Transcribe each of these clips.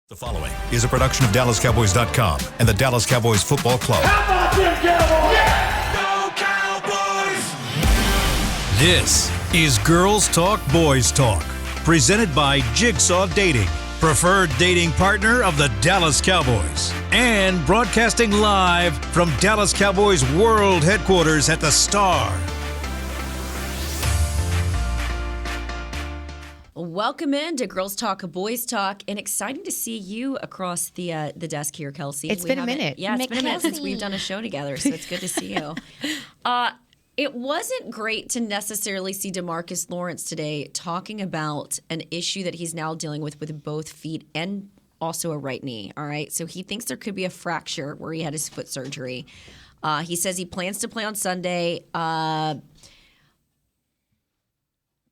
The following is a production of DallasCowboys.com and the Dallas Cowboys Football Club. How about them Cowboys? Yeah! Go Cowboys! This is Girls Talk, Boys Talk, presented by Jigsaw Dating, preferred dating partner of the Dallas Cowboys, and broadcasting live from Dallas Cowboys World Headquarters at the Star. Welcome in to Girls Talk, Boys Talk, and exciting to see you across the desk here, Kelsey. It's been a minute. Yeah, it's been a minute since we've done a show together, so it's good to see you. It wasn't great to necessarily see DeMarcus Lawrence today talking about an issue that he's now dealing with both feet and also a right knee, all right? So he thinks there could be a fracture where he had his foot surgery. He says he plans to play on Sunday,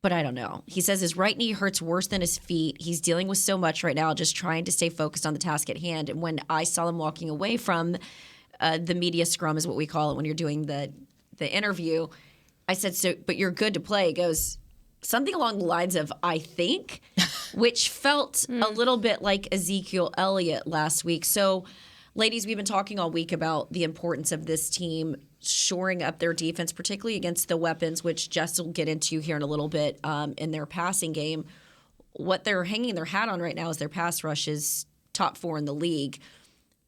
but I don't know. He says his right knee hurts worse than his feet. He's dealing with so much right now, just trying to stay focused on the task at hand. And when I saw him walking away from the media scrum is what we call it when you're doing the interview, I said, "So, but you're good to play." He goes, something along the lines of, "I think," which felt a little bit like Ezekiel Elliott last week. So, ladies, we've been talking all week about the importance of this team shoring up their defense, particularly against the weapons, which Jess will get into here in a little bit, in their passing game. What they're hanging their hat on right now is their pass rush is top 4 in the league.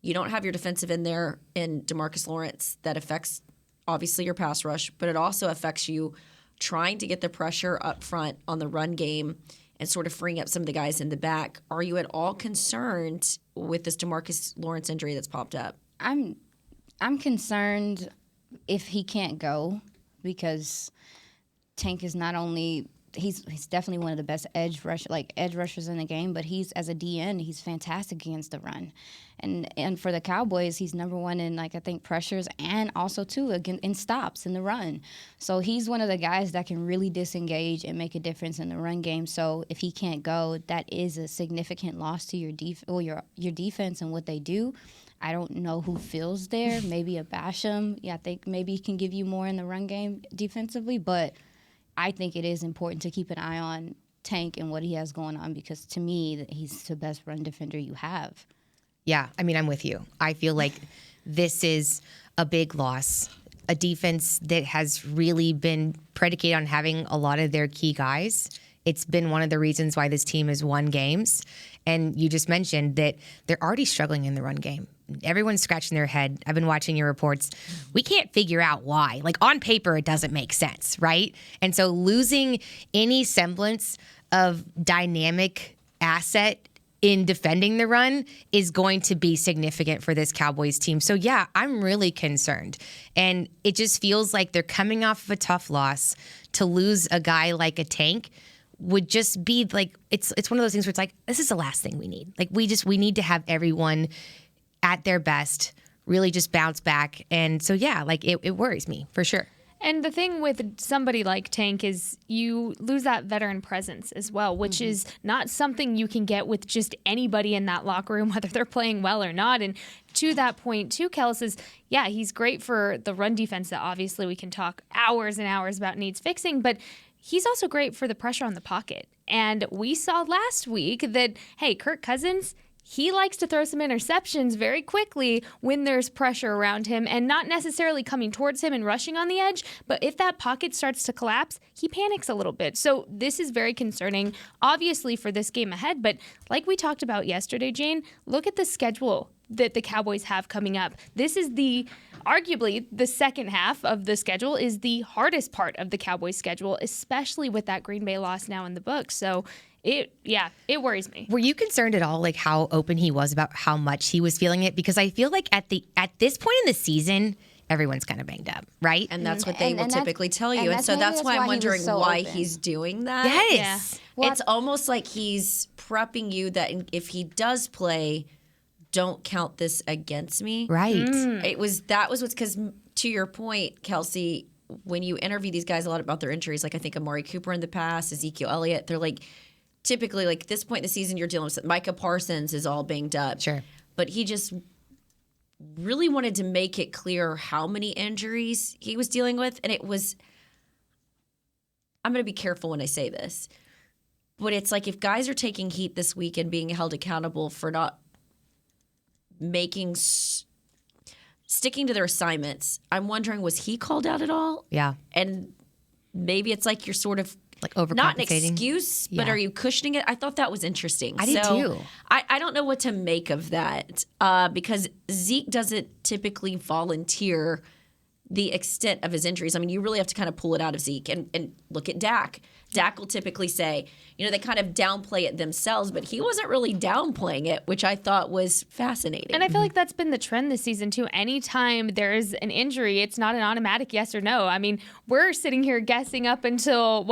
You don't have your defensive in there in DeMarcus Lawrence. That affects, obviously, your pass rush, but it also affects you trying to get the pressure up front on the run game and sort of freeing up some of the guys in the back. Are you at all concerned with this DeMarcus Lawrence injury that's popped up? I'm concerned if he can't go, because Tank is not only he's definitely one of the best edge rushers in the game, but he's, as a DN, he's fantastic against the run. And for the Cowboys, he's number one in, I think, pressures and also, too, again, in stops in the run. So he's one of the guys that can really disengage and make a difference in the run game. So if he can't go, that is a significant loss to your defense and what they do. I don't know who fills there. Maybe a Basham. Yeah, I think maybe he can give you more in the run game defensively. But I think it is important to keep an eye on Tank and what he has going on, because to me, he's the best run defender you have. Yeah, I mean, I'm with you. I feel like this is a big loss. A defense that has really been predicated on having a lot of their key guys. It's been one of the reasons why this team has won games. And you just mentioned that they're already struggling in the run game. Everyone's scratching their head. I've been watching your reports. We can't figure out why. Like, on paper, it doesn't make sense, right? And so losing any semblance of dynamic asset in defending the run is going to be significant for this Cowboys team. So, yeah, I'm really concerned. And it just feels like they're coming off of a tough loss. To lose a guy like a Tank would just be like, it's one of those things where it's like, this is the last thing we need. Like, we need to have everyone at their best, really just bounce back. And so, yeah, like, it worries me for sure. And the thing with somebody like Tank is you lose that veteran presence as well, which is not something you can get with just anybody in that locker room, whether they're playing well or not. And to that point, too, Kels is, yeah, he's great for the run defense that obviously we can talk hours and hours about needs fixing, but he's also great for the pressure on the pocket. And we saw last week that, hey, Kirk Cousins, he likes to throw some interceptions very quickly when there's pressure around him, and not necessarily coming towards him and rushing on the edge. But if that pocket starts to collapse, he panics a little bit. So this is very concerning, obviously, for this game ahead. But like we talked about yesterday, Jane, look at the schedule that the Cowboys have coming up. This is arguably the second half of the schedule is the hardest part of the Cowboys schedule, especially with that Green Bay loss now in the books. So it worries me. Were you concerned at all, like, how open he was about how much he was feeling it? Because I feel like at this point in the season, everyone's kind of banged up, right? And that's what they will typically tell you. And so that's why I'm wondering why he's doing that. Yes. Yeah. Well, it's almost like he's prepping you that if he does play, don't count this against me. Right. That was what's, because to your point, Kelsey, when you interview these guys a lot about their injuries, like I think Amari Cooper in the past, Ezekiel Elliott, they're like, typically, like, at this point in the season, you're dealing with Micah Parsons is all banged up. Sure. But he just really wanted to make it clear how many injuries he was dealing with. And it was, I'm going to be careful when I say this. But it's like if guys are taking heat this week and being held accountable for not sticking to their assignments, I'm wondering, was he called out at all? Yeah. And maybe it's like you're sort of Like overcompensating. not an excuse, but Yeah. are you cushioning it? I thought that was interesting. I did too. I don't know what to make of that because Zeke doesn't typically volunteer the extent of his injuries. I mean, you really have to kind of pull it out of Zeke and look at Dak. Dak will typically say, they kind of downplay it themselves, but he wasn't really downplaying it, which I thought was fascinating. And I feel like that's been the trend this season, too. Anytime there's an injury, it's not an automatic yes or no. I mean, we're sitting here guessing up until,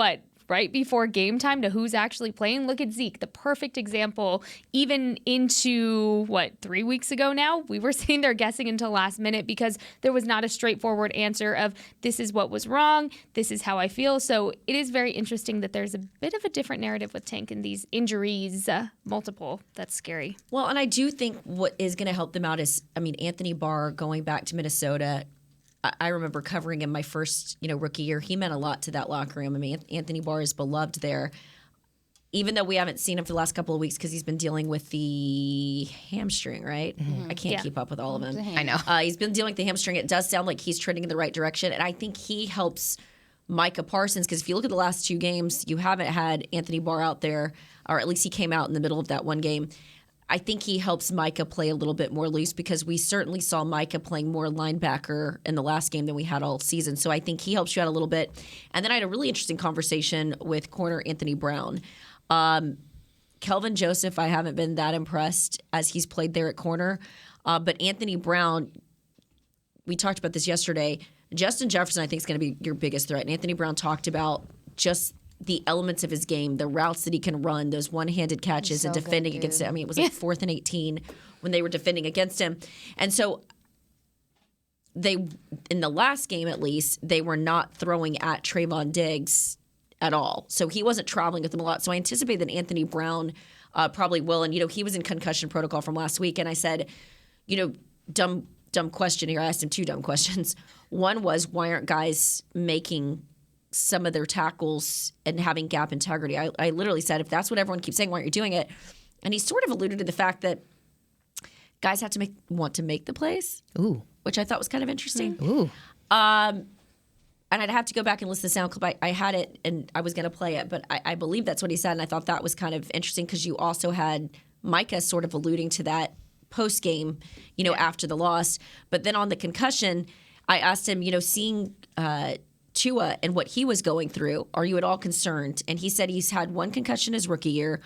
right before game time to who's actually playing. Look at Zeke, the perfect example. Even into, 3 weeks ago now, we were sitting there guessing until last minute because there was not a straightforward answer of this is what was wrong, this is how I feel. So it is very interesting that there's a bit of a different narrative with Tank and these injuries, multiple. That's scary. Well, and I do think what is going to help them out is, Anthony Barr going back to Minnesota. I remember covering him my first, rookie year. He meant a lot to that locker room. Anthony Barr is beloved there. Even though we haven't seen him for the last couple of weeks because he's been dealing with the hamstring, right? Mm-hmm. I can't keep up with all of them. I know. He's been dealing with the hamstring. It does sound like he's trending in the right direction. And I think he helps Micah Parsons because if you look at the last 2 games, you haven't had Anthony Barr out there, or at least he came out in the middle of that one game. I think he helps Micah play a little bit more loose because we certainly saw Micah playing more linebacker in the last game than we had all season. So I think he helps you out a little bit. And then I had a really interesting conversation with corner Anthony Brown. Kelvin Joseph, I haven't been that impressed as he's played there at corner. But Anthony Brown, we talked about this yesterday. Justin Jefferson, I think, is going to be your biggest threat. And Anthony Brown talked about just the elements of his game, the routes that he can run, those one-handed catches and defending against him. It was like 4th and 18 when they were defending against him. And so they, in the last game at least, they were not throwing at Trayvon Diggs at all. So he wasn't traveling with them a lot. So I anticipate that Anthony Brown probably will. And, he was in concussion protocol from last week. And I said, dumb question here. I asked him 2 dumb questions. One was, why aren't guys making some of their tackles and having gap integrity? I literally said, if that's what everyone keeps saying, why aren't you doing it? And he sort of alluded to the fact that guys have to want to make the plays. Ooh. Which I thought was kind of interesting. Ooh. And I'd have to go back and listen to the sound clip. I had it and I was going to play it, but I believe that's what he said. And I thought that was kind of interesting because you also had Micah sort of alluding to that post game, after the loss. But then on the concussion, I asked him, seeing Tua and what he was going through, are you at all concerned? And he said he's had 1 concussion his rookie year,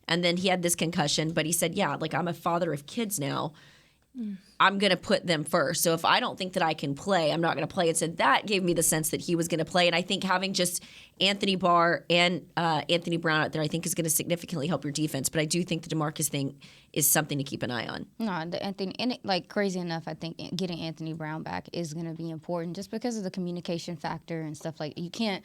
and then he had this concussion. But he said, yeah, I'm a father of kids now. I'm going to put them first. So if I don't think that I can play, I'm not going to play. And so that gave me the sense that he was going to play. And I think having just Anthony Barr and Anthony Brown out there, I think is going to significantly help your defense. But I do think the DeMarcus thing is something to keep an eye on. No, the Anthony, and crazy enough, I think getting Anthony Brown back is going to be important just because of the communication factor and stuff. You can't.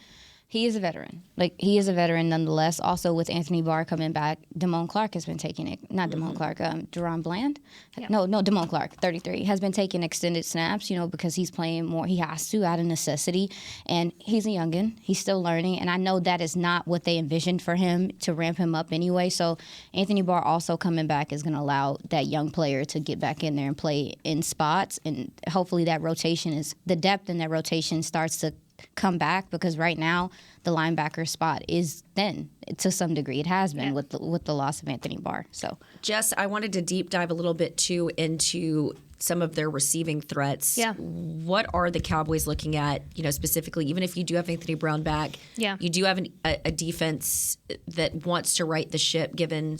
He is a veteran. He is a veteran nonetheless. Also, with Anthony Barr coming back, Damone Clark has been taking it. Not Damone Clark, Deron Bland? Yeah. No, Damone Clark, 33, has been taking extended snaps, because he's playing more. He has to out of necessity. And he's a youngin'. He's still learning. And I know that is not what they envisioned for him to ramp him up anyway. So Anthony Barr also coming back is going to allow that young player to get back in there and play in spots. And hopefully that rotation the depth in that rotation starts to come back because right now the linebacker spot is thin to some degree. It has been with the loss of Anthony Barr. So, Jess, I wanted to deep dive a little bit too into some of their receiving threats. Yeah. What are the Cowboys looking at? Specifically, even if you do have Anthony Brown back, you do have a defense that wants to right the ship, given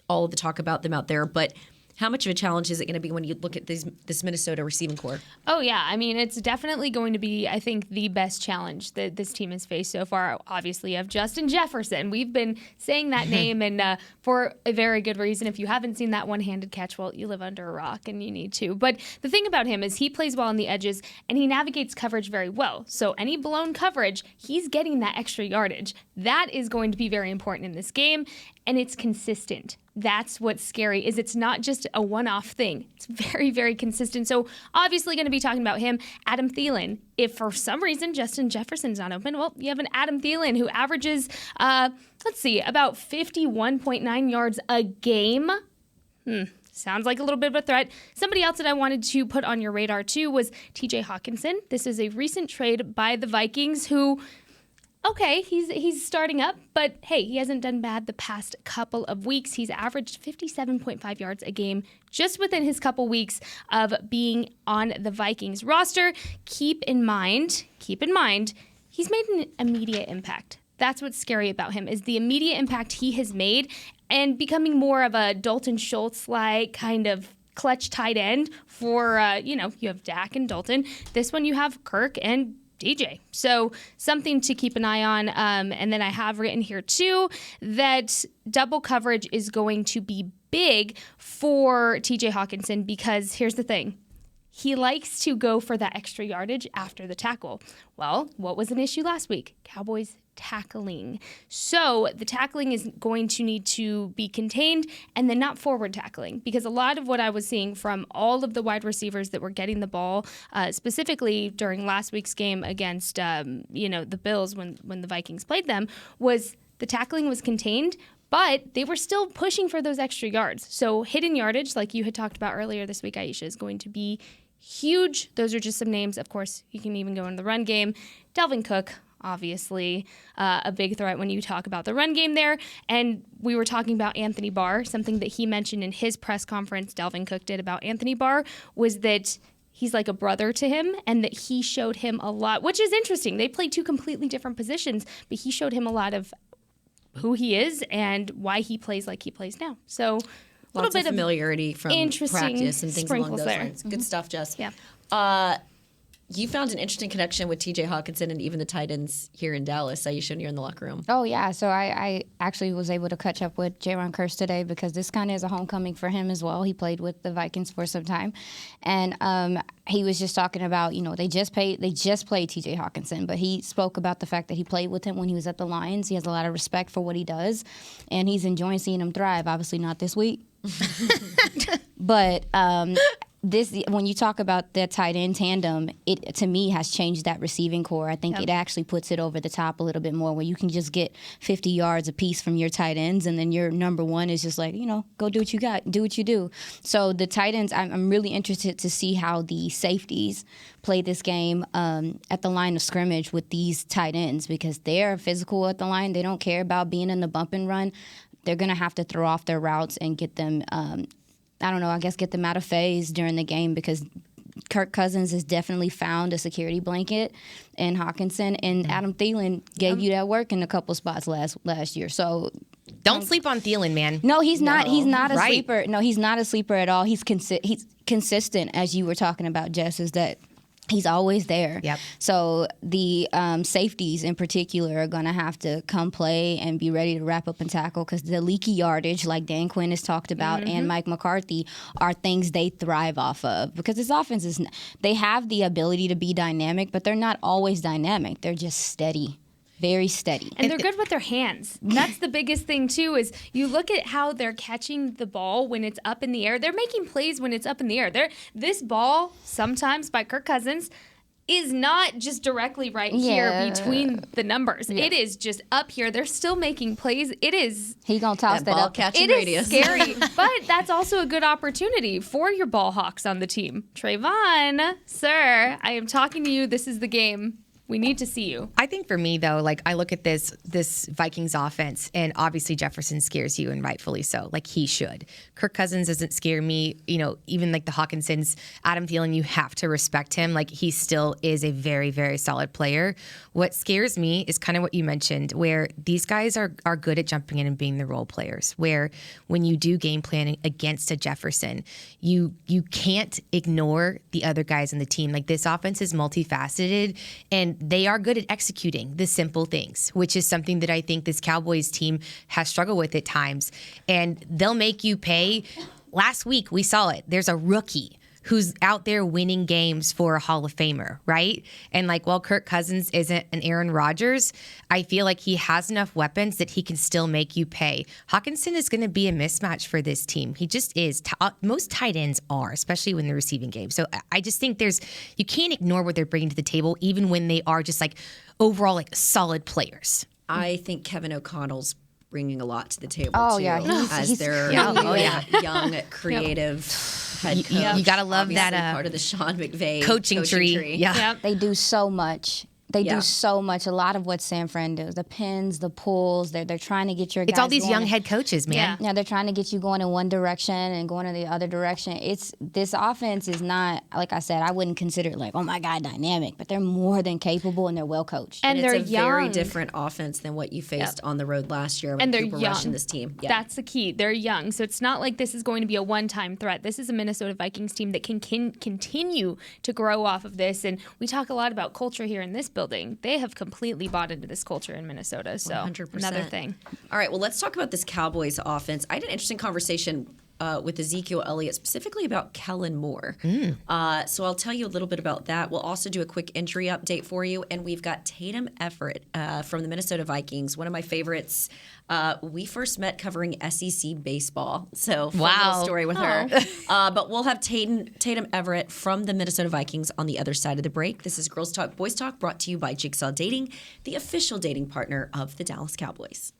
all of the talk about them out there, but. How much of a challenge is it going to be when you look at this Minnesota receiving core? Oh, yeah. It's definitely going to be, I think, the best challenge that this team has faced so far. Obviously, you have Justin Jefferson. We've been saying that name, and for a very good reason. If you haven't seen that one-handed catch, well, you live under a rock, and you need to. But the thing about him is he plays well on the edges, and he navigates coverage very well. So any blown coverage, he's getting that extra yardage. That is going to be very important in this game, and it's consistent. that's what's scary, is it's not just a one-off thing. It's very, very consistent. So obviously going to be talking about him. Adam Thielen. If for some reason Justin Jefferson's not open, well, you have an Adam Thielen who averages, about 51.9 yards a game. Sounds like a little bit of a threat. Somebody else that I wanted to put on your radar too was TJ Hawkinson. This is a recent trade by the Vikings who, okay, he's starting up, but hey, he hasn't done bad the past couple of weeks. He's averaged 57.5 yards a game just within his couple weeks of being on the Vikings roster. Keep in mind, he's made an immediate impact. That's what's scary about him, is the immediate impact he has made and becoming more of a Dalton Schultz-like kind of clutch tight end for, you have Dak and Dalton. This one you have Kirk and DJ. So something to keep an eye on. And then I have written here too that double coverage is going to be big for TJ Hawkinson, because here's the thing. He likes to go for that extra yardage after the tackle. Well, what was an issue last week? Cowboys tackling. So the tackling is going to need to be contained, and then not forward tackling, because a lot of what I was seeing from all of the wide receivers that were getting the ball, specifically during last week's game against the Bills when the Vikings played them, was the tackling was contained, but they were still pushing for those extra yards. So hidden yardage, like you had talked about earlier this week, Aisha, is going to be huge. Those are just some names. Of course, you can even go into the run game. Dalvin Cook, obviously, a big threat when you talk about the run game there. And we were talking about Anthony Barr. Something that he mentioned in his press conference, Dalvin Cook did, about Anthony Barr, was that he's like a brother to him, and that he showed him a lot, which is interesting. They play two completely different positions, but he showed him a lot of who he is and why he plays like he plays now. So a little bit of familiarity from practice and things along those there. lines. Good stuff, Jess. Yeah. You found an interesting connection with TJ Hawkinson and even the tight ends here in Dallas. Aisha, when you're in the locker room. Oh, yeah. So I actually was able to catch up with Jaron Kearse today, because this kind of is a homecoming for him as well. He played with the Vikings for some time. And he was just talking about, they just played TJ Hawkinson, but he spoke about the fact that he played with him when he was at the Lions. He has a lot of respect for what he does, and he's enjoying seeing him thrive. Obviously not this week. But when you talk about the tight end tandem, it to me has changed that receiving core. I think it actually puts it over the top a little bit more, where you can just get 50 yards apiece from your tight ends, and then your number one is just like, go do what you got, do what you do. So the tight ends, I'm really interested to see how the safeties play this game at the line of scrimmage with these tight ends, because they're physical at the line. They don't care about being in the bump and run. They're going to have to throw off their routes and get them get them out of phase during the game, because Kirk Cousins has definitely found a security blanket in Hawkinson, and Adam Thielen gave you that work in a couple spots last year. So don't sleep on Thielen, man. No, he's not. He's not a sleeper. No, he's not a sleeper at all. He's consistent, as you were talking about, Jess, is that he's always there. Yep. So the safeties in particular are going to have to come play and be ready to wrap up and tackle, because the leaky yardage, like Dan Quinn has talked about, and Mike McCarthy, are things they thrive off of, because this offense they have the ability to be dynamic, but they're not always dynamic. They're just steady. Very steady. And they're good with their hands. That's the biggest thing, too, is you look at how they're catching the ball when it's up in the air. They're making plays when it's up in the air. This ball, sometimes by Kirk Cousins, is not just directly here between the numbers. Yeah. It is just up here. They're still making plays. It is. He's going to toss that ball up. Catching it radius. Is scary, but that's also a good opportunity for your ball hawks on the team. Trayvon, sir, I am talking to you. This is the game. We need to see you. I think for me, though, I look at this Vikings offense, and obviously Jefferson scares you, and rightfully so. He should. Kirk Cousins doesn't scare me. Even the Hawkinsons, Adam Thielen, you have to respect him. He still is a very, very solid player. What scares me is kind of what you mentioned, where these guys are good at jumping in and being the role players, where when you do game planning against a Jefferson, you can't ignore the other guys in the team. This offense is multifaceted, and they are good at executing the simple things, which is something that I think this Cowboys team has struggled with at times. And they'll make you pay. Last week, we saw it. There's a rookie who's out there winning games for a Hall of Famer, right? And like, while Kirk Cousins isn't an Aaron Rodgers, I feel like he has enough weapons that he can still make you pay. Hawkinson is going to be a mismatch for this team. He just is. Most tight ends are, especially when they're receiving game. So I just think you can't ignore what they're bringing to the table, even when they are just like overall like solid players. I think Kevin O'Connell's bringing a lot to the table Oh, too, yeah. as their young, creative head coach. You gotta love Obviously that part of the Sean McVay coaching tree. Yeah. Yep. They do so much. They do so much. A lot of what San Fran does, the pins, the pulls. They're trying to get your guys It's all these going young head coaches, man. Yeah, they're trying to get you going in one direction and going in the other direction. This offense is not, like I said, I wouldn't consider it like, oh my God, dynamic, but they're more than capable and they're well coached. And it's they're a very young. different offense than what you faced on the road last year when And they're Cooper young. Rush and this team. Yeah. That's the key. They're young. So it's not like this is going to be a one-time threat. This is a Minnesota Vikings team that can continue to grow off of this. And we talk a lot about culture here in this building. They have completely bought into this culture in Minnesota. So 100%. another thing. All right, well, let's talk about this Cowboys offense. I had an interesting conversation with Ezekiel Elliott, specifically about Kellen Moore. So I'll tell you a little bit about that. We'll also do a quick injury update for you. And we've got Tatum Everett from the Minnesota Vikings, one of my favorites. We first met covering SEC baseball. So fun little story with her. But we'll have Tatum Everett from the Minnesota Vikings on the other side of the break. This is Girls Talk, Boys Talk, brought to you by Jigsaw Dating, the official dating partner of the Dallas Cowboys.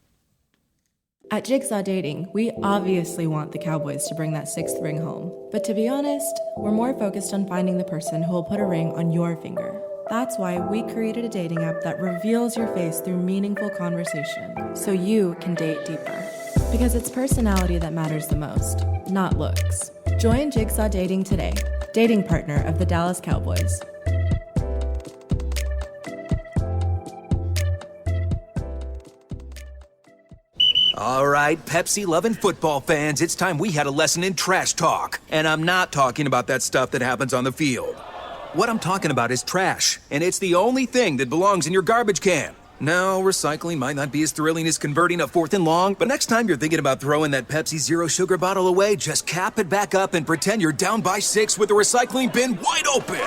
At Jigsaw Dating, we obviously want the Cowboys to bring that 6th ring home. But to be honest, we're more focused on finding the person who will put a ring on your finger. That's why we created a dating app that reveals your face through meaningful conversation, so you can date deeper. Because it's personality that matters the most, not looks. Join Jigsaw Dating today, dating partner of the Dallas Cowboys. All right, Pepsi-loving football fans, it's time we had a lesson in trash talk. And I'm not talking about that stuff that happens on the field. What I'm talking about is trash, and it's the only thing that belongs in your garbage can. Now, recycling might not be as thrilling as converting a 4th and long, but next time you're thinking about throwing that Pepsi Zero Sugar bottle away, just cap it back up and pretend you're down by 6 with the recycling bin wide open.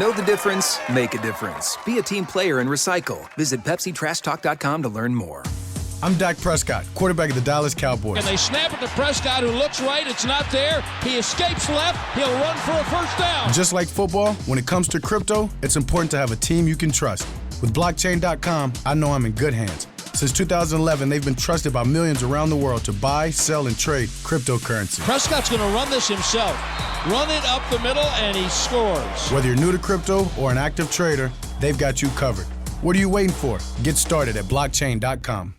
Know the difference? Make a difference. Be a team player and recycle. Visit PepsiTrashTalk.com to learn more. I'm Dak Prescott, quarterback of the Dallas Cowboys. And they snap it to Prescott, who looks right. It's not there. He escapes left. He'll run for a first down. Just like football, when it comes to crypto, it's important to have a team you can trust. With blockchain.com, I know I'm in good hands. Since 2011, they've been trusted by millions around the world to buy, sell, and trade cryptocurrency. Prescott's going to run this himself. Run it up the middle, and he scores. Whether you're new to crypto or an active trader, they've got you covered. What are you waiting for? Get started at blockchain.com.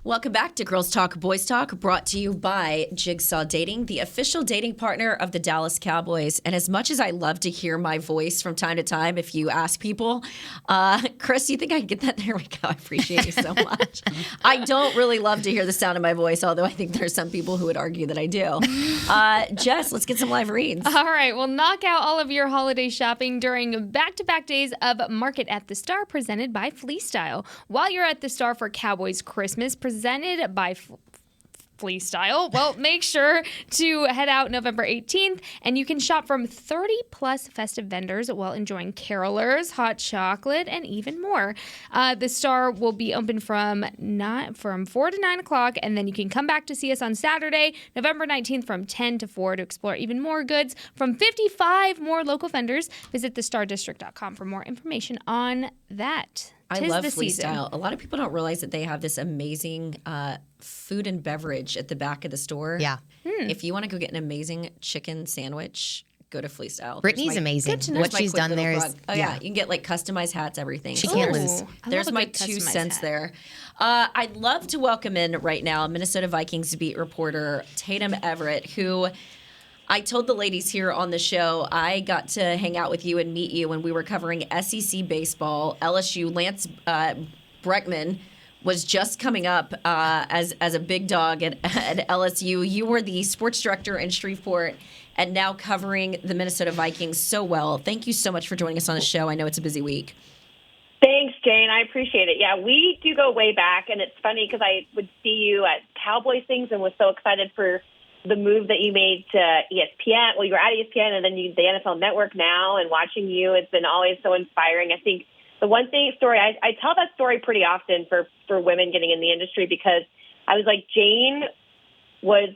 Welcome back to Girls Talk, Boys Talk, brought to you by Jigsaw Dating, the official dating partner of the Dallas Cowboys. And as much as I love to hear my voice from time to time, if you ask people, Chris, you think I can get that? There we go. I appreciate you so much. I don't really love to hear the sound of my voice, although I think there's some people who would argue that I do. Jess, let's get some live reads. All right. Well, knock out all of your holiday shopping during back-to-back days of Market at the Star, presented by Fleece Style. While you're at the Star for Cowboys Christmas, presented by Fleece Style. Well, make sure to head out November 18th, and you can shop from 30-plus festive vendors while enjoying carolers, hot chocolate, and even more. The Star will be open from 4 to 9 o'clock, and then you can come back to see us on Saturday, November 19th from 10 to 4 to explore even more goods from 55 more local vendors. Visit thestardistrict.com for more information on that. I love Fleece Style. A lot of people don't realize that they have this amazing food and beverage at the back of the store. Yeah. If you want to go get an amazing chicken sandwich, go to Fleece Style. Brittany's amazing. What she's done there is, you can get like customized hats, everything. She can't lose. There's my 2 cents there. I'd love to welcome in right now Minnesota Vikings beat reporter Tatum Everett, who I told the ladies here on the show I got to hang out with you and meet you when we were covering SEC baseball. LSU, Lance Breckman was just coming up as a big dog at LSU. You were the sports director in Shreveport and now covering the Minnesota Vikings so well. Thank you so much for joining us on the show. I know it's a busy week. Thanks, Jane. I appreciate it. Yeah, we do go way back, and it's funny because I would see you at Cowboys things and was so excited for the move that you made to ESPN. Well, you were at ESPN, and then the NFL Network now, and watching you, it's been always so inspiring. I think the one thing story, I tell that story pretty often for women getting in the industry because I was like, Jane was,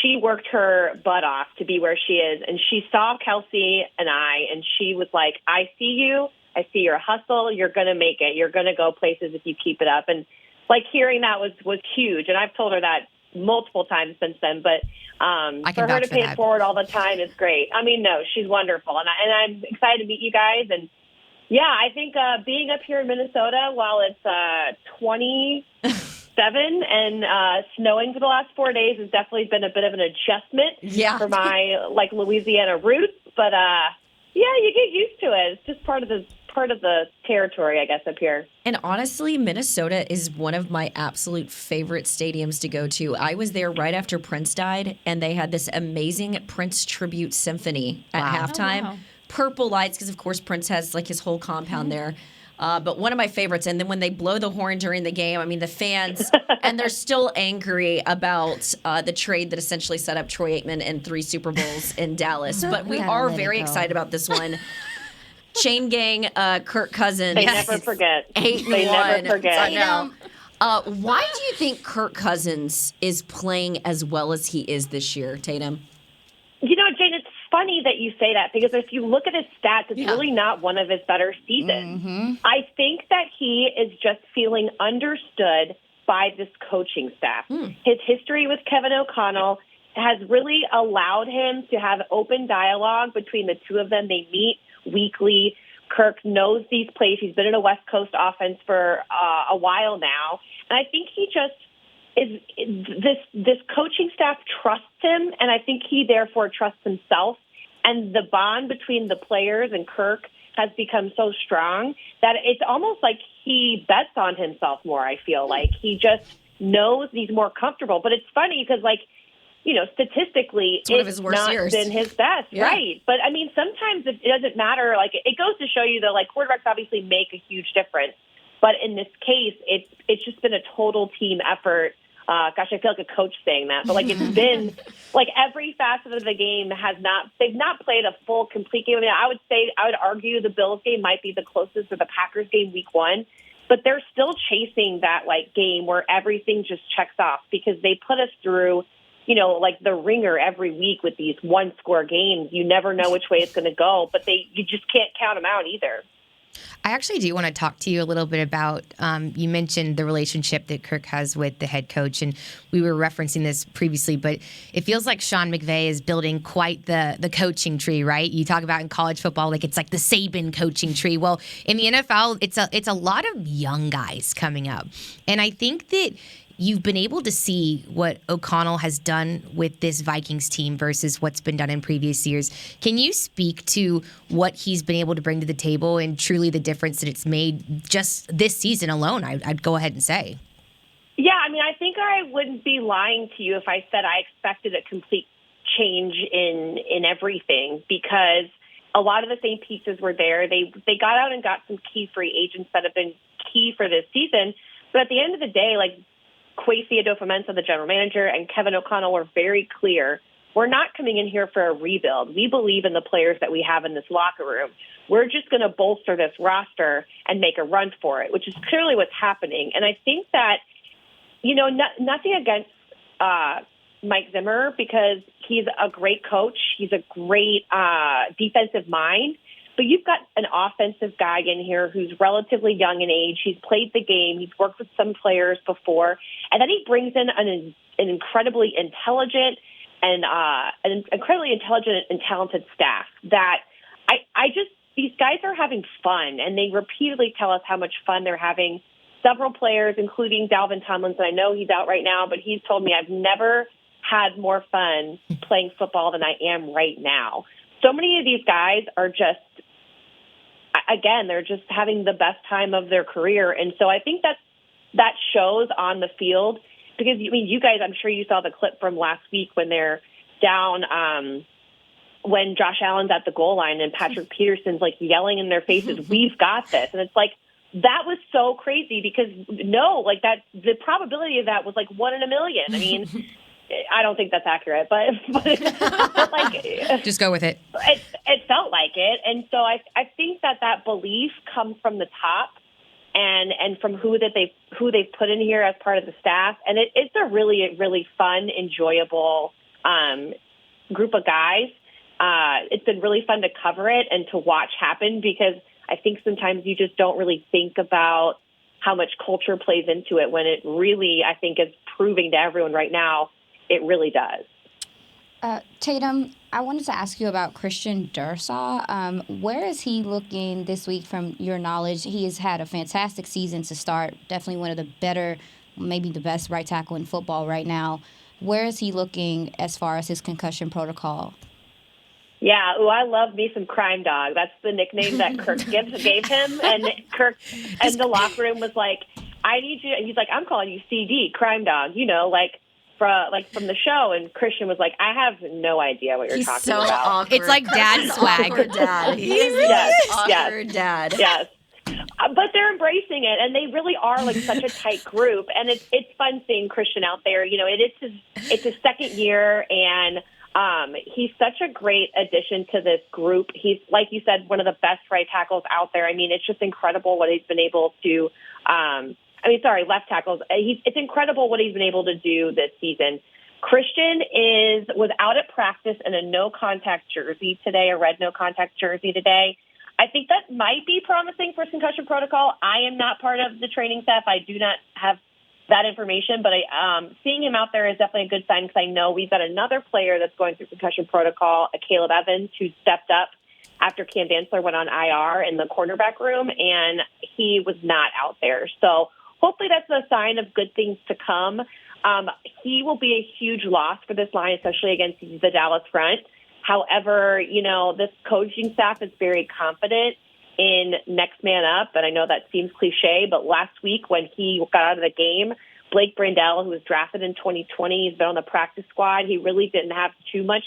she worked her butt off to be where she is, and she saw Kelsey and and she was like, I see you. I see your hustle. You're going to make it. You're going to go places if you keep it up. And like hearing that was huge. And I've told her that multiple times since then. But for her to pay it forward all the time is great. I mean, no, she's wonderful. And I'm excited to meet you guys. And yeah, I think being up here in Minnesota while it's 27 and snowing for the last 4 days has definitely been a bit of an adjustment for my Louisiana roots. But yeah, you get used to it. It's just part of the territory, I guess, up here. And honestly, Minnesota is one of my absolute favorite stadiums to go to. I was there right after Prince died, and they had this amazing Prince tribute symphony at halftime. Oh, wow. Purple lights, because of course Prince has like his whole compound there. But one of my favorites, and then when they blow the horn during the game, I mean, the fans, and they're still angry about the trade that essentially set up Troy Aikman and 3 Super Bowls in Dallas. But we are very excited about this one. Chain Gang, Kirk Cousins. They never forget. 8-1. They never forget. I know. Why do you think Kirk Cousins is playing as well as he is this year, Tatum? Jane, it's funny that you say that because if you look at his stats, it's really not one of his better seasons. Mm-hmm. I think that he is just feeling understood by this coaching staff. His history with Kevin O'Connell has really allowed him to have open dialogue between the two of them. They meet weekly. Kirk knows these plays. He's been in a West Coast offense for a while now. And I think he just is this coaching staff trusts him, and I think he therefore trusts himself. And the bond between the players and Kirk has become so strong that it's almost like he bets on himself more, I feel like. He just knows he's more comfortable. But it's funny because, statistically, it's not been his best, right? But, I mean, sometimes it doesn't matter. It goes to show you that, quarterbacks obviously make a huge difference. But in this case, it's just been a total team effort. Gosh, I feel like a coach saying that. But, it's been, every facet of the game they've not played a full, complete game. I mean, I would argue the Bills game might be the closest to the Packers game week 1. But they're still chasing that, game where everything just checks off because they put us through the ringer every week with these one-score games. You never know which way it's going to go, but you just can't count them out either. I actually do want to talk to you a little bit about, you mentioned the relationship that Kirk has with the head coach, and we were referencing this previously, but it feels like Sean McVay is building quite the coaching tree, right? You talk about in college football, it's like the Saban coaching tree. Well, in the NFL, it's a lot of young guys coming up, and I think that you've been able to see what O'Connell has done with this Vikings team versus what's been done in previous years. Can you speak to what he's been able to bring to the table and truly the difference that it's made just this season alone, I'd go ahead and say? Yeah, I mean, I think I wouldn't be lying to you if I said I expected a complete change in everything because a lot of the same pieces were there. They got out and got some key free agents that have been key for this season. But at the end of the day, Kwesi Adofo-Mensah, the general manager, and Kevin O'Connell were very clear. We're not coming in here for a rebuild. We believe in the players that we have in this locker room. We're just going to bolster this roster and make a run for it, which is clearly what's happening. And I think that, nothing against Mike Zimmer because he's a great coach. He's a great defensive mind. But you've got an offensive guy in here who's relatively young in age. He's played the game. He's worked with some players before. And then he brings in an incredibly intelligent and talented staff that these guys are having fun. And they repeatedly tell us how much fun they're having. Several players, including Dalvin Tomlinson, I know he's out right now, but he's told me I've never had more fun playing football than I am right now. So many of these guys are just, again, they're just having the best time of their career. And so I think that shows on the field because, you guys, I'm sure you saw the clip from last week when they're down when Josh Allen's at the goal line and Patrick Peterson's yelling in their faces, we've got this. And it's that was so crazy because the probability of that was like 1 in a million. I mean, I don't think that's accurate, but like just go with it. It felt like it, and so I think that belief comes from the top, and from who they've put in here as part of the staff, and it's a really, really fun, enjoyable group of guys. It's been really fun to cover it and to watch happen because I think sometimes you just don't really think about how much culture plays into it when it really, I think, is proving to everyone right now it really does. Tatum, I wanted to ask you about Christian Dursaw. Where is he looking this week from your knowledge? He has had a fantastic season to start, definitely one of the better, maybe the best right tackle in football right now. Where is he looking as far as his concussion protocol? Yeah, I love me some Crime Dog. That's the nickname that Kirk gave him. And Kirk in the locker room was like, I need you. He's like, I'm calling you CD, Crime Dog, from the show. And Christian was like, I have no idea what you're talking about. Awkward. It's like dad swag. Awkward dad. He is awkward dad. Yes. But they're embracing it, and they really are like such a tight group. And it's fun seeing Christian out there. It's his second year, and he's such a great addition to this group. He's, like you said, one of the best right tackles out there. I mean, it's just incredible what he's been able to left tackles. It's incredible what he's been able to do this season. Christian was out at practice in a no-contact jersey today, a red no-contact jersey today. I think that might be promising for concussion protocol. I am not part of the training staff. I do not have that information, but seeing him out there is definitely a good sign because I know we've got another player that's going through concussion protocol, Caleb Evans, who stepped up after Cam Dantzler went on IR in the cornerback room, and he was not out there. So hopefully that's a sign of good things to come. He will be a huge loss for this line, especially against the Dallas front. However, this coaching staff is very confident in next man up, and I know that seems cliche, but last week when he got out of the game, Blake Brandell, who was drafted in 2020, he's been on the practice squad. He really didn't have too much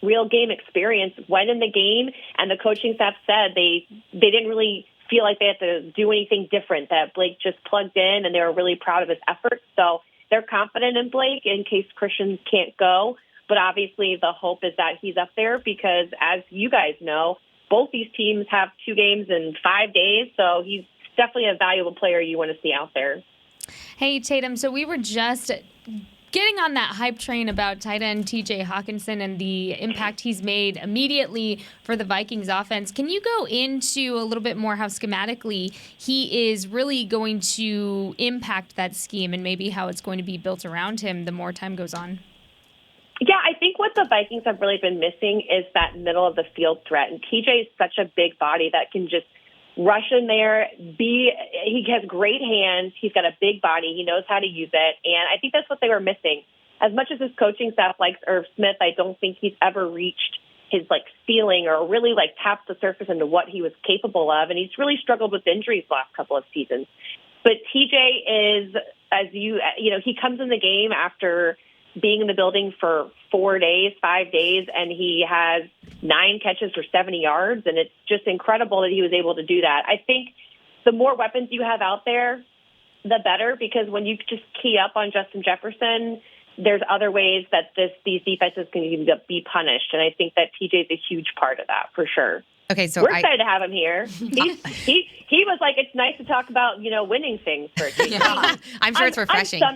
real game experience. Went in the game, and the coaching staff said they didn't really feel like they had to do anything different, that Blake just plugged in, and they were really proud of his efforts. So they're confident in Blake in case Christian can't go. But obviously the hope is that he's up there because, as you guys know, both these teams have 2 games in 5 days. So he's definitely a valuable player you want to see out there. Hey, Tatum, so we were just getting on that hype train about tight end TJ Hawkinson and the impact he's made immediately for the Vikings offense. Can you go into a little bit more how schematically he is really going to impact that scheme and maybe how it's going to be built around him the more time goes on? Yeah, I think what the Vikings have really been missing is that middle of the field threat. And TJ is such a big body that can just rush in there. He has great hands. He's got a big body. He knows how to use it. And I think that's what they were missing. As much as his coaching staff likes Irv Smith, I don't think he's ever reached his ceiling or really tapped the surface into what he was capable of. And he's really struggled with injuries the last couple of seasons. But TJ is, he comes in the game after being in the building for 5 days, and he has 9 catches for 70 yards, and it's just incredible that he was able to do that. I think the more weapons you have out there, the better, because when you just key up on Justin Jefferson, there's other ways that these defenses can be punished, and I think that TJ is a huge part of that for sure. Okay, so we're excited to have him here. He was like, it's nice to talk about winning things for a change. Yeah, I'm sure it's refreshing. I'm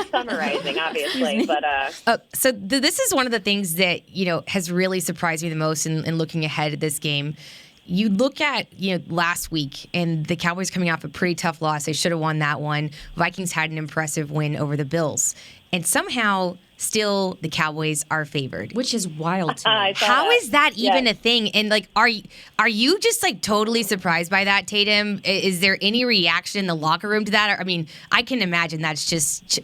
summarizing, obviously, but so this is one of the things that has really surprised me the most in looking ahead at this game. You look at last week and the Cowboys coming off a pretty tough loss. They should have won that one. Vikings had an impressive win over the Bills, and somehow still the Cowboys are favored, which is wild to me. How is that even a thing? And are you just totally surprised by that, Tatum? Is there any reaction in the locker room to that? I can imagine that's just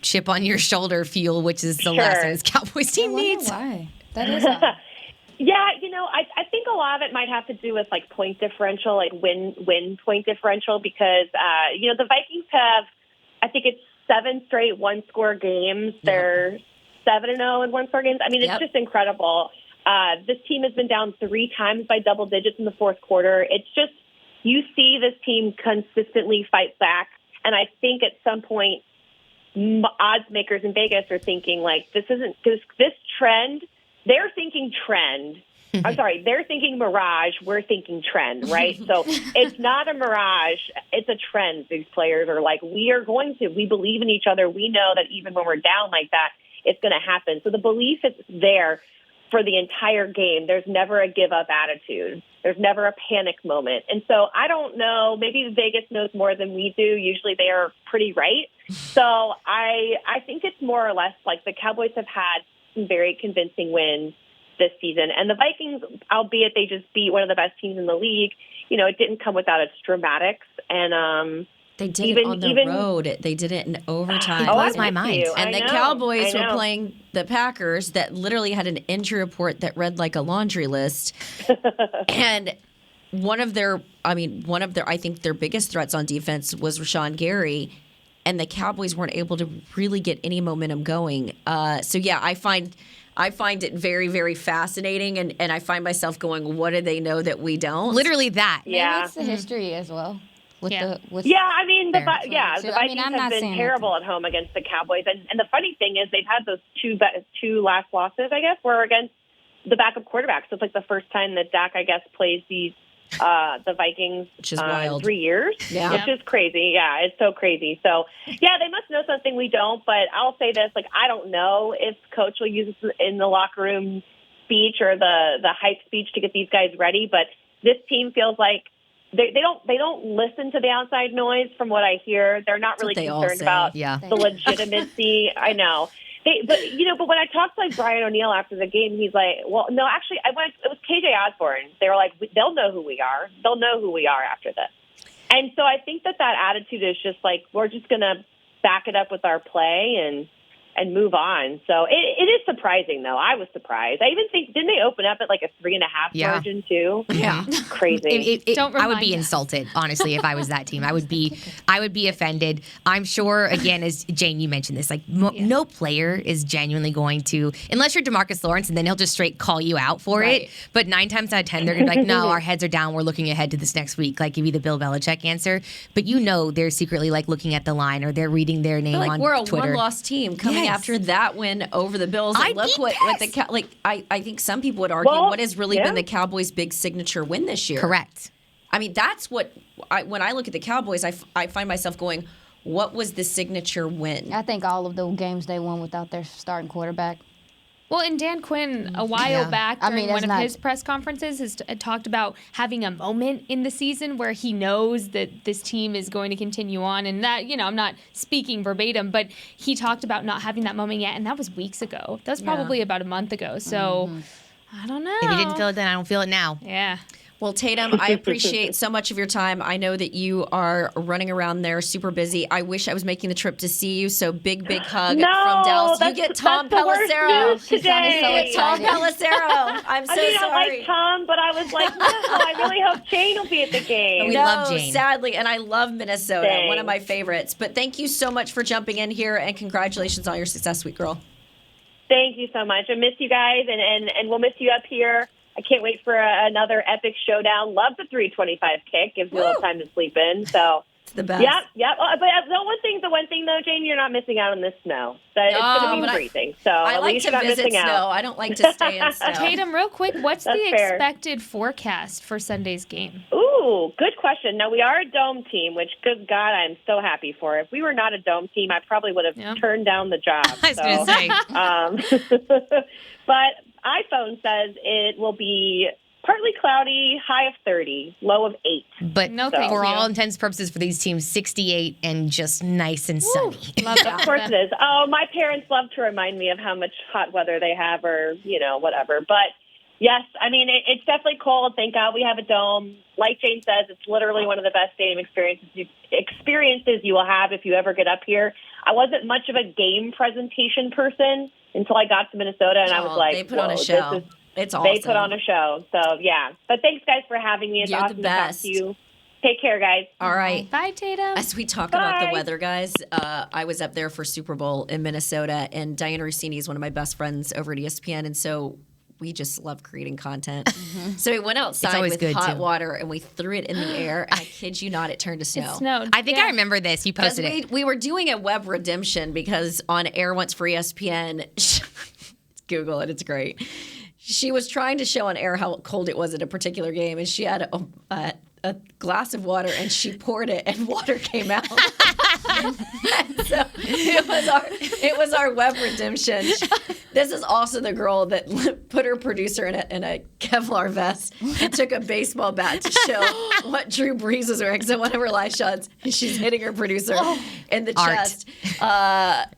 chip on your shoulder feel, which is the last thing this Cowboys team needs. Why? That is. Yeah, I think a lot of it might have to do with point differential, win point differential, because the Vikings have, I think it's 7 straight one-score games. Yep. They're 7-0 in one-score games. It's just incredible. This team has been down 3 times by double digits in the fourth quarter. It's just you see this team consistently fight back. And I think at some point, odds makers in Vegas are thinking like, this trend. They're thinking trend. I'm sorry, they're thinking mirage. We're thinking trend, right? So it's not a mirage. It's a trend. These players are like, we believe in each other. We know that even when we're down like that, it's going to happen. So the belief is there for the entire game. There's never a give up attitude. There's never a panic moment. And so I don't know, maybe Vegas knows more than we do. Usually they are pretty right. So I think it's more or less like the Cowboys have had some very convincing wins this season. And the Vikings, albeit they just beat one of the best teams in the league, it didn't come without its dramatics. And they did it on the road. They did it in overtime. It blows my mind. And the Cowboys were playing the Packers that literally had an injury report that read like a laundry list. And one of their, I think their biggest threats on defense was Rashawn Gary. And the Cowboys weren't able to really get any momentum going. I find it very, very fascinating, and I find myself going, what do they know that we don't? Literally that. Maybe it's the history as well. The Vikings have been terrible at home against the Cowboys. And the funny thing is they've had those two last losses, I guess, were against the backup quarterback. So it's like the first time that Dak, I guess, plays the Vikings which is wild. 3 years, which is crazy. Yeah, it's so crazy. So, yeah, they must know something we don't. But I'll say this, like, I don't know if Coach will use this in the locker room speech or the hype speech to get these guys ready. But this team feels like they don't listen to the outside noise from what I hear. They're not really concerned about the legitimacy. I know. But when I talked to like Brian O'Neill after the game, he's like, well, no, actually, it was KJ Osborne. They were like, they'll know who we are. They'll know who we are after this. And so I think that attitude is just like, we're just going to back it up with our play and move on. So it is surprising, though. I was surprised. I even think, didn't they open up at like a 3.5 margin, too? Yeah. Crazy. I would be insulted, honestly, if I was that team. I would be offended. I'm sure, again, as Jane, you mentioned this, like no player is genuinely going to, unless you're DeMarcus Lawrence, and then he'll just straight call you out for it. But 9 times out of 10, they're going to be like, no, our heads are down. We're looking ahead to this next week. Like, give you the Bill Belichick answer. But they're secretly like looking at the line or they're reading their name on Twitter. We're a one-loss team coming after that win over the Bills. And look what I think some people would argue what has really been the Cowboys' big signature win this year. Correct. I mean, that's what when I look at the Cowboys, I find myself going, what was the signature win? I think all of the games they won without their starting quarterback. Well, and Dan Quinn, a while back during one of his press conferences, has talked about having a moment in the season where he knows that this team is going to continue on. And that, I'm not speaking verbatim, but he talked about not having that moment yet. And that was weeks ago. That was probably about a month ago. So, I don't know. If you didn't feel it then, I don't feel it now. Yeah. Well, Tatum, I appreciate so much of your time. I know that you are running around there super busy. I wish I was making the trip to see you. So big hug from Dallas. You get Tom Pelissero. Today. Tom Pelissero. I'm so sorry. I like Tom, but I was like, no, I really hope Jane will be at the game. We love Jane. Sadly, and I love Minnesota, one of my favorites. But thank you so much for jumping in here, and congratulations on your success, sweet girl. Thank you so much. I miss you guys, and we'll miss you up here. I can't wait for another epic showdown. Love the 325 kick. Gives you a little time to sleep in. So it's the best. Yep. But the one thing though, Jane, you're not missing out on this snow. It's going to be freezing. So I like to visit snow. I don't like to stay in snow. Tatum, real quick, what's the expected forecast for Sunday's game? Ooh, good question. Now, we are a dome team, which, good God, I'm so happy for. If we were not a dome team, I probably would have turned down the job. I was going to say. But iPhone says it will be partly cloudy, high of 30, low of 8. But for all intents and purposes for these teams, 68 and just nice and sunny. Love that. Of course it is. Oh, my parents love to remind me of how much hot weather they have or, whatever. But, yes, I mean, it's definitely cold. Thank God we have a dome. Like Jane says, it's literally one of the best stadium experiences you will have if you ever get up here. I wasn't much of a game presentation person until I got to Minnesota, and I was like, they put on a show. It's awesome. They put on a show. So, yeah. But thanks, guys, for having me. It's You're awesome the best. to talk to you. Take care, guys. All right. Bye, Tatum. As we talk about the weather, guys, I was up there for Super Bowl in Minnesota, and Diana Rossini is one of my best friends over at ESPN. And so we just love creating content. So we went outside always with good, hot too. water and we threw it in the air. And I kid you not, it turned to snow. It snowed. I think I remember this. You Because posted it. we were doing a web redemption because on Air Once for ESPN, Google it, it's great. She was trying to show on air how cold it was at a particular game, and she had a glass of water, and she poured it, and water came out. And so it was our web redemption. This is also the girl that put her producer in a Kevlar vest and took a baseball bat to show what Drew Brees was wearing. So one of her live shots, she's hitting her producer in the Art. chest.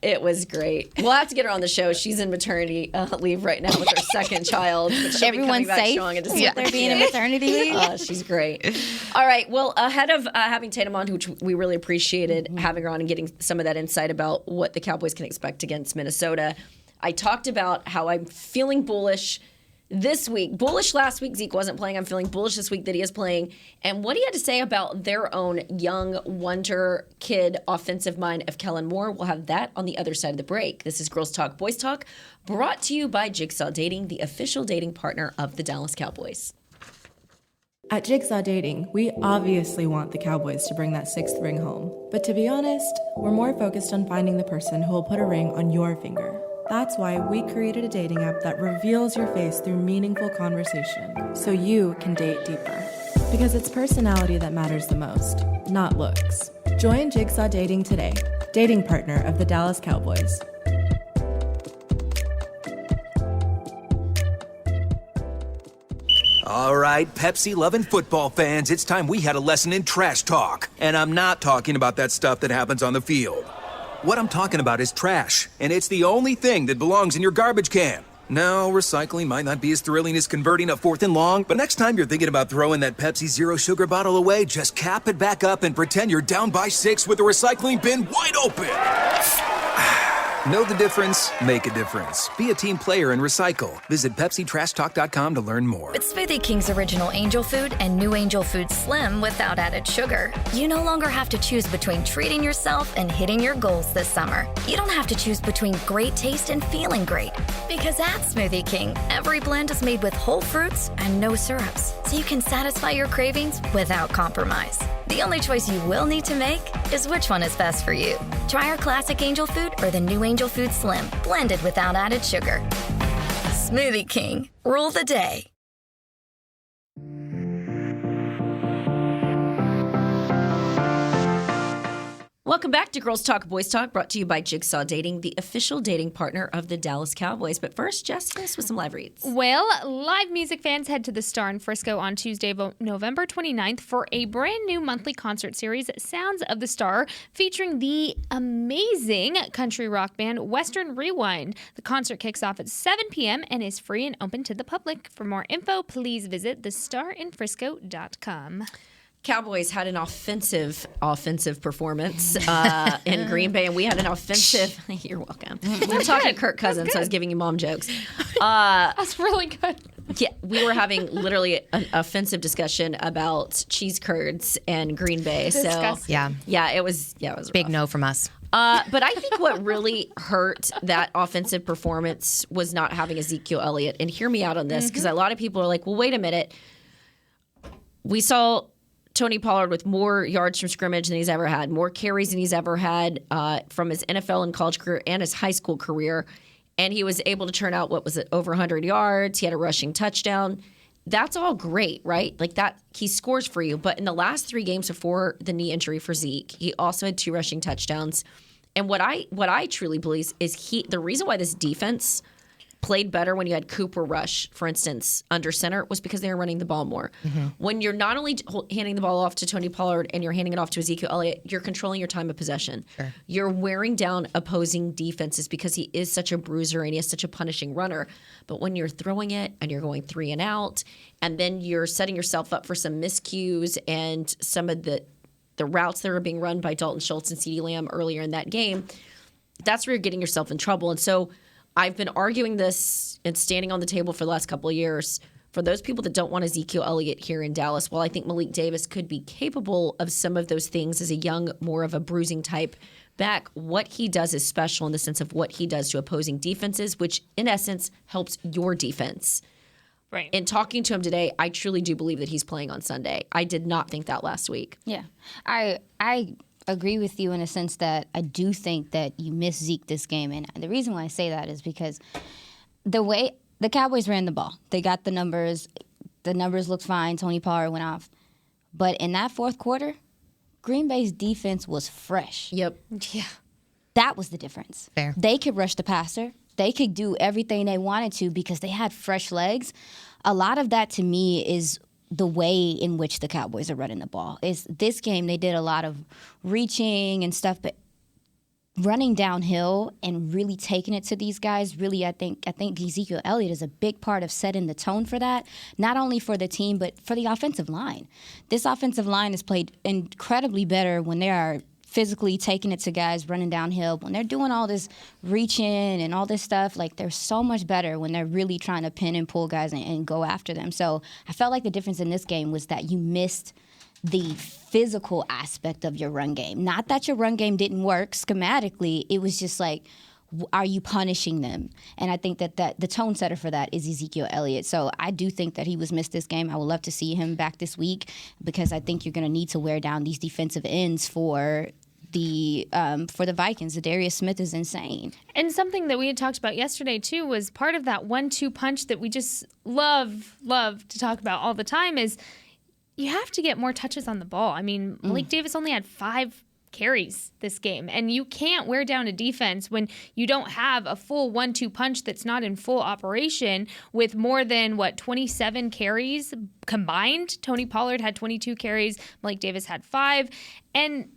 It was great. We'll have to get her on the show. She's in maternity leave right now with her second child. But she'll be coming Everyone's back safe strong in with December. there being a maternity leave. She's great. All right. Well, ahead of having Tatum on, which we really appreciated having her on and getting some of that insight about what the Cowboys can expect against Minnesota, I talked about how I'm feeling bullish this week. Bullish last week, Zeke wasn't playing. I'm feeling bullish this week that he is playing. And what he had to say about their own young wonder kid offensive mind of Kellen Moore, we'll have that on the other side of the break. This is Girls Talk, Boys Talk, brought to you by Jigsaw Dating, the official dating partner of the Dallas Cowboys. At Jigsaw Dating, we obviously want the Cowboys to bring that sixth ring home. But to be honest, we're more focused on finding the person who will put a ring on your finger. That's why we created a dating app that reveals your face through meaningful conversation, so you can date deeper. Because it's personality that matters the most, not looks. Join Jigsaw Dating today, dating partner of the Dallas Cowboys. All right, Pepsi-loving football fans, it's time we had a lesson in trash talk. And I'm not talking about that stuff that happens on the field. What I'm talking about is trash, and it's the only thing that belongs in your garbage can. No, recycling might not be as thrilling as converting a 4th and long, but next time you're thinking about throwing that Pepsi Zero Sugar bottle away, just cap it back up and pretend you're down by 6 with the recycling bin wide open. Know the difference? Make a difference. Be a team player and recycle. Visit PepsiTrashTalk.com to learn more. With Smoothie King's original Angel Food and new Angel Food Slim without added sugar, you no longer have to choose between treating yourself and hitting your goals this summer. You don't have to choose between great taste and feeling great. Because at Smoothie King, every blend is made with whole fruits and no syrups, so you can satisfy your cravings without compromise. The only choice you will need to make is which one is best for you. Try our classic Angel Food or the new Angel Food Slim, blended without added sugar. Smoothie King, rule the day. Welcome back to Girls Talk, Boys Talk, brought to you by Jigsaw Dating, the official dating partner of the Dallas Cowboys. But first, Jess, hit us with some live reads. Well, live music fans head to the Star in Frisco on Tuesday, November 29th for a brand new monthly concert series, Sounds of the Star, featuring the amazing country rock band Western Rewind. The concert kicks off at 7 p.m. and is free and open to the public. For more info, please visit thestarinfrisco.com. Cowboys had an offensive performance in Green Bay, and we had an offensive. You're welcome. We're talking Kirk Cousins, so I was giving you mom jokes. That's really good. Yeah, we were having literally an offensive discussion about cheese curds and Green Bay. Disgusting. So it was Big rough. no from us. But I think what really hurt that offensive performance was not having Ezekiel Elliott. And hear me out on this, because a lot of people are like, well, wait a minute. We saw Tony Pollard with more yards from scrimmage than he's ever had, more carries than he's ever had from his NFL and college career and his high school career. And he was able to turn out, over 100 yards. He had a rushing touchdown. That's all great, right? Like that, he scores for you. But in the last 3 games before the knee injury for Zeke, he also had 2 rushing touchdowns. And what I truly believe is the reason why this defense played better when you had Cooper Rush, for instance, under center, was because they were running the ball more. When you're not only handing the ball off to Tony Pollard and you're handing it off to Ezekiel Elliott, you're controlling your time of possession. Sure. You're wearing down opposing defenses because he is such a bruiser and he is such a punishing runner. But when you're throwing it and you're going 3 and out, and then you're setting yourself up for some miscues and some of the routes that are being run by Dalton Schultz and CeeDee Lamb earlier in that game, that's where you're getting yourself in trouble. And so I've been arguing this and standing on the table for the last couple of years. For those people that don't want Ezekiel Elliott here in Dallas, while I think Malik Davis could be capable of some of those things as a young, more of a bruising type back, what he does is special in the sense of what he does to opposing defenses, which in essence helps your defense. Right. In talking to him today, I truly do believe that he's playing on Sunday. I did not think that last week. Yeah. I agree with you in a sense that I do think that you miss Zeke this game. And the reason why I say that is because the way the Cowboys ran the ball, they got the numbers looked fine. Tony Pollard went off. But in that fourth quarter, Green Bay's defense was fresh. Yep. Yeah. That was the difference. Fair. They could rush the passer. They could do everything they wanted to because they had fresh legs. A lot of that to me is the way in which the Cowboys are running the ball. Is this game they did a lot of reaching and stuff, but running downhill and really taking it to these guys, really I think Ezekiel Elliott is a big part of setting the tone for that, not only for the team but for the offensive line. This offensive line has played incredibly better when they are physically taking it to guys running downhill. When they're doing all this reaching and all this stuff, like they're so much better when they're really trying to pin and pull guys and go after them. So I felt like the difference in this game was that you missed the physical aspect of your run game. Not that your run game didn't work schematically. It was just like, are you punishing them? And I think that the tone setter for that is Ezekiel Elliott. So I do think that he was missed this game. I would love to see him back this week because I think you're going to need to wear down these defensive ends for the Vikings. Darius Smith is insane. And something that we had talked about yesterday, too, was part of that 1-2 punch that we just love to talk about all the time is you have to get more touches on the ball. I mean, Malik Davis only had 5 carries this game, and you can't wear down a defense when you don't have a full 1-2 punch that's not in full operation with more than 27 carries combined. Tony Pollard had 22 carries, Malik Davis had 5, and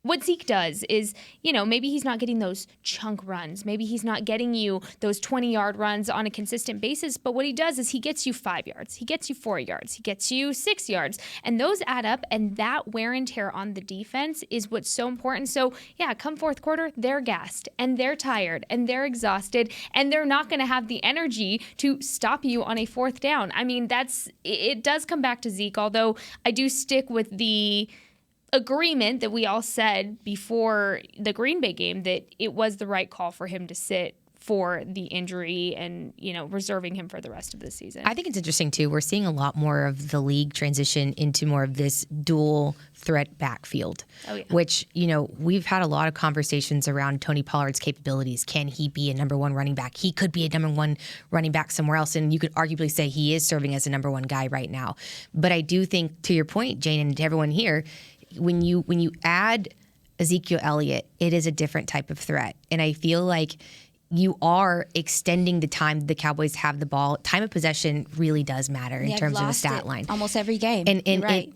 what Zeke does is, maybe he's not getting those chunk runs. Maybe he's not getting you those 20-yard runs on a consistent basis. But what he does is he gets you 5 yards. He gets you 4 yards. He gets you 6 yards. And those add up. And that wear and tear on the defense is what's so important. So, yeah, come fourth quarter, they're gassed. And they're tired. And they're exhausted. And they're not going to have the energy to stop you on a fourth down. I mean, it does come back to Zeke. Although I do stick with the agreement that we all said before the Green Bay game that it was the right call for him to sit for the injury and, reserving him for the rest of the season. I think it's interesting, too. We're seeing a lot more of the league transition into more of this dual threat backfield, which, we've had a lot of conversations around Tony Pollard's capabilities. Can he be a number one running back? He could be a number one running back somewhere else, and you could arguably say he is serving as a number one guy right now. But I do think, to your point, Jane, and to everyone here, when you add Ezekiel Elliott, it is a different type of threat. And I feel like you are extending the time the Cowboys have the ball. Time of possession really does matter in terms of the stat line. Almost every game. And right.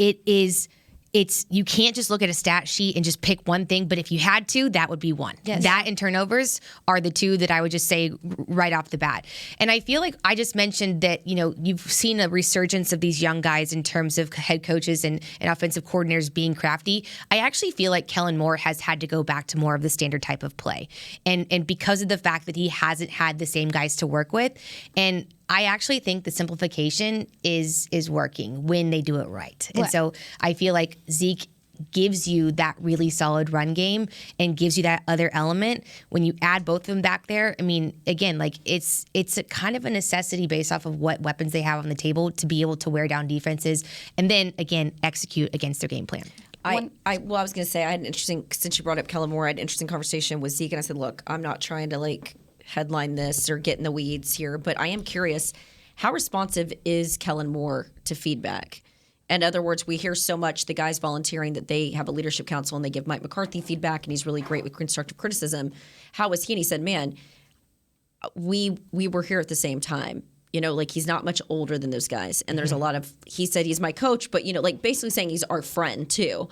You can't just look at a stat sheet and just pick one thing, but if you had to, that would be one. Yes. That and turnovers are the two that I would just say right off the bat. And I feel like I just mentioned that, you've seen a resurgence of these young guys in terms of head coaches and offensive coordinators being crafty. I actually feel like Kellen Moore has had to go back to more of the standard type of play. And because of the fact that he hasn't had the same guys to work with, and I actually think the simplification is working when they do it right. And so I feel like Zeke gives you that really solid run game and gives you that other element. When you add both of them back there, I mean, again, it's a kind of a necessity based off of what weapons they have on the table to be able to wear down defenses and then, again, execute against their game plan. I was going to say, I had an interesting, since you brought up Kellen Moore, I had an interesting conversation with Zeke, and I said, look, I'm not trying to, headline this or get in the weeds here, but I am curious, how responsive is Kellen Moore to feedback? In other words, we hear so much the guys volunteering that they have a leadership council and they give Mike McCarthy feedback and he's really great with constructive criticism. How was he? And he said, man, we were here at the same time. He's not much older than those guys. And there's a lot of, he said he's my coach, but, basically saying he's our friend too.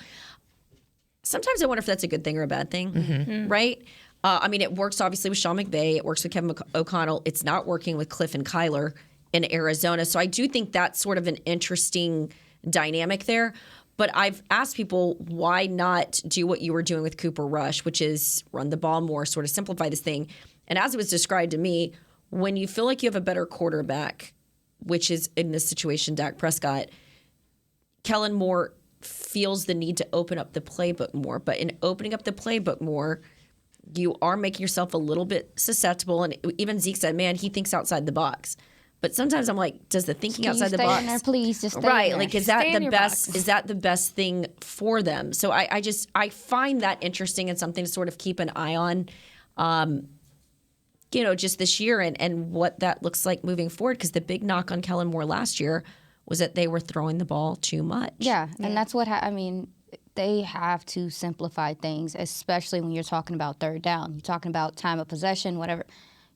Sometimes I wonder if that's a good thing or a bad thing, right? It works obviously with Sean McVay. It works with Kevin O'Connell. It's not working with Cliff and Kyler in Arizona. So I do think that's sort of an interesting dynamic there. But I've asked people, why not do what you were doing with Cooper Rush, which is run the ball more, sort of simplify this thing. And as it was described to me, when you feel like you have a better quarterback, which is in this situation Dak Prescott, Kellen Moore feels the need to open up the playbook more. But in opening up the playbook more, you are making yourself a little bit susceptible. And even Zeke said, man, he thinks outside the box. But sometimes I'm like, does the thinking outside the box? In there, please, just stay right? in there. Like, is that the best? Box. Is that the best thing for them? So I find that interesting and something to sort of keep an eye on. Just this year and what that looks like moving forward. Because the big knock on Kellen Moore last year was that they were throwing the ball too much. Yeah, and that's what they have to simplify things, especially when you're talking about third down. You're talking about time of possession, whatever.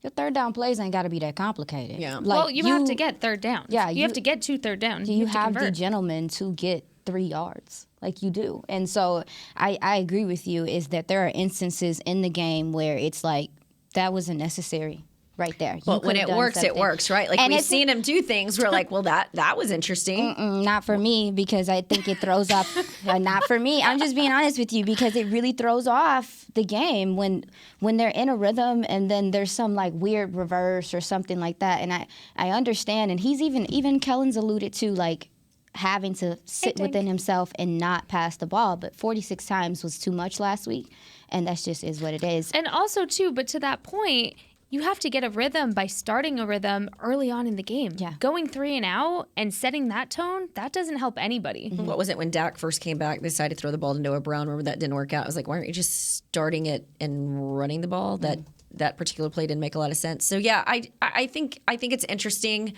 Your third down plays ain't got to be that complicated. Yeah. Well, you have to get third down. Yeah, you have to get 2 third downs. You have the gentleman to get 3 yards, like you do. And so I agree with you, is that there are instances in the game where it's like, that wasn't necessary right there. But when it works, it works, right? Like, and we've seen him do things where like, well, that was interesting. Not for me, because I think it throws off. Not for me. I'm just being honest with you, because it really throws off the game when they're in a rhythm and then there's some like weird reverse or something like that. And I understand. And he's even Kellen's alluded to like having to sit within himself and not pass the ball. But 46 times was too much last week. And that's just is what it is. And also, too, but to that point, you have to get a rhythm by starting a rhythm early on in the game. Yeah. Going 3 and out and setting that tone, that doesn't help anybody. Mm-hmm. What was it when Dak first came back, decided to throw the ball to Noah Brown? Remember that didn't work out? I was like, why aren't you just starting it and running the ball? That particular play didn't make a lot of sense. So, yeah, I think it's interesting.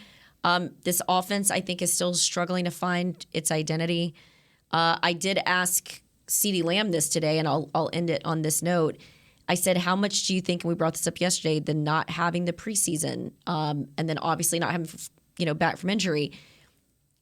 This offense, I think, is still struggling to find its identity. I did ask CeeDee Lamb this today, and I'll end it on this note. I said, how much do you think, and we brought this up yesterday, the not having the preseason, and then obviously not having, back from injury,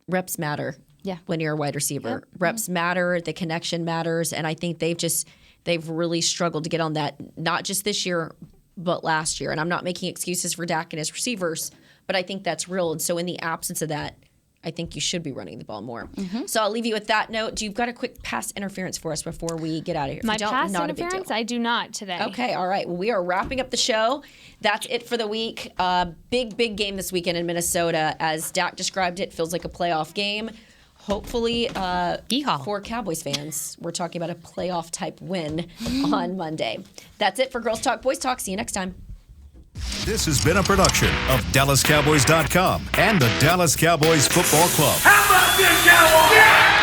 reps matter. Yeah. When you're a wide receiver. Yep. Reps matter, the connection matters, and I think they've really struggled to get on that, not just this year, but last year. And I'm not making excuses for Dak and his receivers, but I think that's real. And so in the absence of that, I think you should be running the ball more. Mm-hmm. So I'll leave you with that note. You've got a quick pass interference for us before we get out of here. My pass interference? I do not today. Okay, all right. Well, we are wrapping up the show. That's it for the week. Big game this weekend in Minnesota. As Dak described it, feels like a playoff game. Hopefully, for Cowboys fans, we're talking about a playoff-type win on Monday. That's it for Girls Talk, Boys Talk. See you next time. This has been a production of DallasCowboys.com and the Dallas Cowboys Football Club. How about this, Cowboys? Yeah!